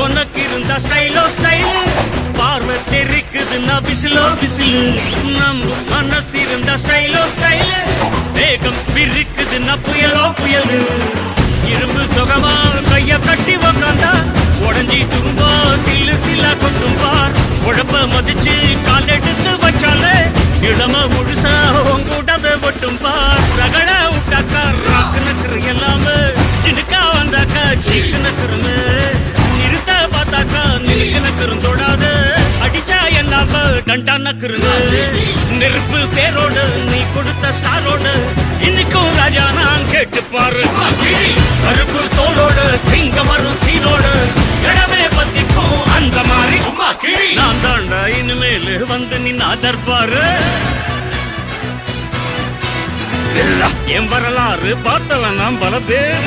உனக்கு இருந்த ஸ்டைலோ ஸ்டைல் பார்வை தெரிக்குதுன்னா விசிலோ விசிலு நம்ம மனசு இருந்த ஸ்டைலோ ஸ்டைல் வேகம் பிரிக்குதுன்னா புயலோ புயலு இரும்பு சுகமா கைய கட்டி உக்காந்தா உடஞ்சி துரும்பா சில்லு சில்லா கொட்டும் பார் உழப்ப மதிச்சு கால் எடுத்து வச்சாலே இளம முழுசா உங்கூட்டத ஒட்டும் பார் ரகட விட்டாக்கா ராக்கு நக்கரு எல்லாமே சினுக்கா வந்தாக்கா சீக்கு நக்கருமே நிறுத்த பார்த்தாக்கா நிறுக்கு நக்கரும் தொடாது அடிச்சா எல்லாம டண்டா நக்கருங்க நெருப்பு பேரோடு நீ கொடுத்த ஸ்டாரோடு இன்னைக்கும் ராஜா நான் கேட்டு பாரு கருப்பு தோளோடு சிங்கம் வரும் சீரோடு இடமே பத்திக்கும் அந்த மாதிரி நான் தாண்டா இனிமேல் வந்து நின்னா தர்பாரு என் வரலாறு பார்த்தவன் நான் பல பேர்